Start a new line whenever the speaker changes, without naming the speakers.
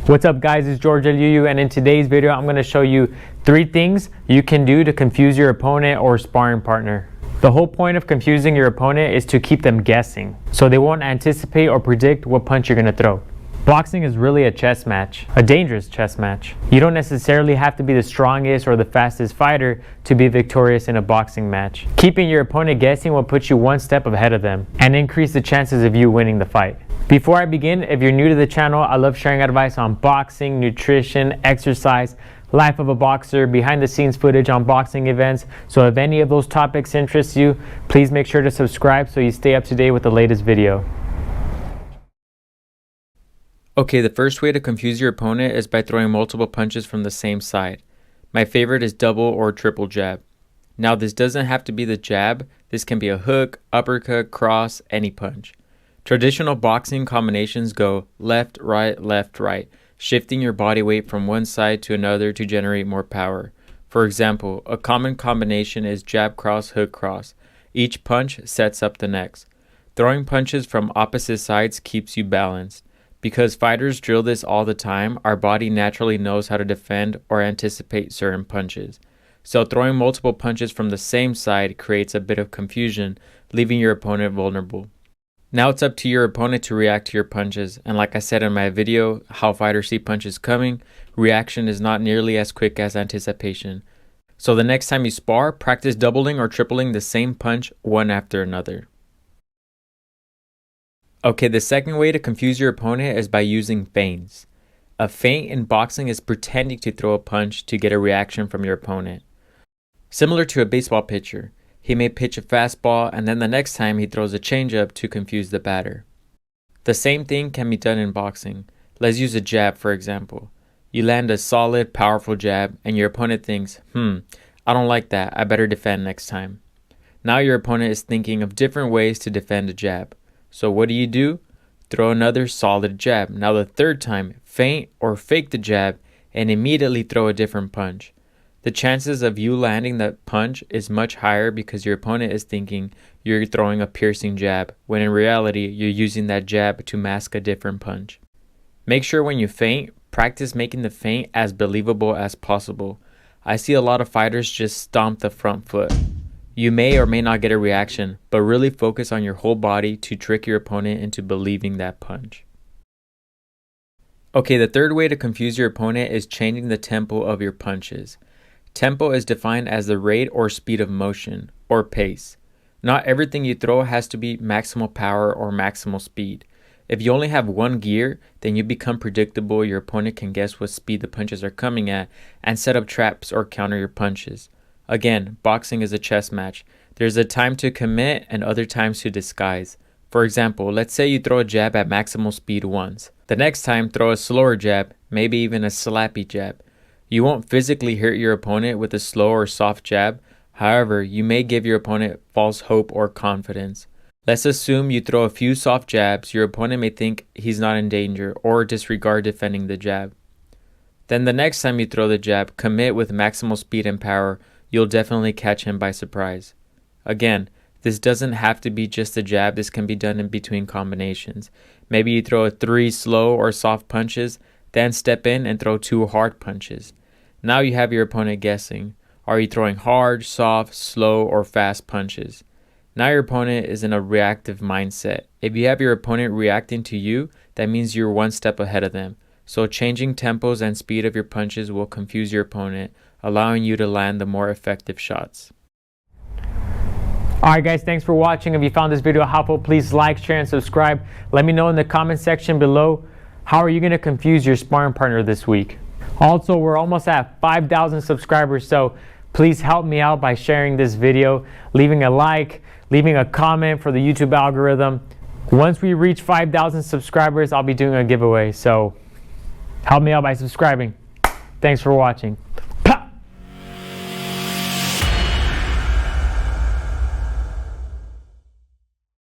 What's up guys, it's George Yuyu, and in today's video I'm going to show you 3 things you can do to confuse your opponent or sparring partner. The whole point of confusing your opponent is to keep them guessing, so they won't anticipate or predict what punch you're going to throw. Boxing is really a chess match, a dangerous chess match. You don't necessarily have to be the strongest or the fastest fighter to be victorious in a boxing match. Keeping your opponent guessing will put you one step ahead of them and increase the chances of you winning the fight. Before I begin, if you're new to the channel, I love sharing advice on boxing, nutrition, exercise, life of a boxer, behind the scenes footage on boxing events. So if any of those topics interest you, please make sure to subscribe so you stay up to date with the latest video.
Okay, the first way to confuse your opponent is by throwing multiple punches from the same side. My favorite is double or triple jab. Now this doesn't have to be the jab, this can be a hook, uppercut, cross, any punch. Traditional boxing combinations go left, right, shifting your body weight from one side to another to generate more power. For example, a common combination is jab cross, hook cross. Each punch sets up the next. Throwing punches from opposite sides keeps you balanced. Because fighters drill this all the time, our body naturally knows how to defend or anticipate certain punches. So throwing multiple punches from the same side creates a bit of confusion, leaving your opponent vulnerable. Now it's up to your opponent to react to your punches, and like I said in my video, how fighters see punches coming, reaction is not nearly as quick as anticipation. So the next time you spar, practice doubling or tripling the same punch one after another. Okay, the second way to confuse your opponent is by using feints. A feint in boxing is pretending to throw a punch to get a reaction from your opponent. Similar to a baseball pitcher. He may pitch a fastball and then the next time he throws a changeup to confuse the batter. The same thing can be done in boxing. Let's use a jab for example. You land a solid, powerful jab and your opponent thinks, I don't like that, I better defend next time. Now your opponent is thinking of different ways to defend a jab. So what do? Throw another solid jab. Now the third time, feint or fake the jab and immediately throw a different punch. The chances of you landing that punch is much higher because your opponent is thinking you're throwing a piercing jab, when in reality you're using that jab to mask a different punch. Make sure when you feint, practice making the feint as believable as possible. I see a lot of fighters just stomp the front foot. You may or may not get a reaction, but really focus on your whole body to trick your opponent into believing that punch. Okay, the third way to confuse your opponent is changing the tempo of your punches. Tempo is defined as the rate or speed of motion, or pace. Not everything you throw has to be maximal power or maximal speed. If you only have one gear, then you become predictable, your opponent can guess what speed the punches are coming at and set up traps or counter your punches. Again, boxing is a chess match. There's a time to commit and other times to disguise. For example, let's say you throw a jab at maximal speed once. The next time, throw a slower jab, maybe even a slappy jab. You won't physically hurt your opponent with a slow or soft jab. However, you may give your opponent false hope or confidence. Let's assume you throw a few soft jabs, your opponent may think he's not in danger or disregard defending the jab. Then the next time you throw the jab, commit with maximal speed and power. You'll definitely catch him by surprise. Again, this doesn't have to be just a jab, this can be done in between combinations. Maybe you throw 3 slow or soft punches, then step in and throw 2 hard punches. Now you have your opponent guessing. Are you throwing hard, soft, slow, or fast punches? Now your opponent is in a reactive mindset. If you have your opponent reacting to you, that means you're one step ahead of them. So changing tempos and speed of your punches will confuse your opponent, allowing you to land the more effective shots.
Alright guys, thanks for watching. If you found this video helpful, please like, share, and subscribe. Let me know in the comment section below, how are you going to confuse your sparring partner this week? Also, we're almost at 5,000 subscribers, so please help me out by sharing this video, leaving a like, leaving a comment for the YouTube algorithm. Once we reach 5,000 subscribers, I'll be doing a giveaway, so help me out by subscribing. Thanks for watching.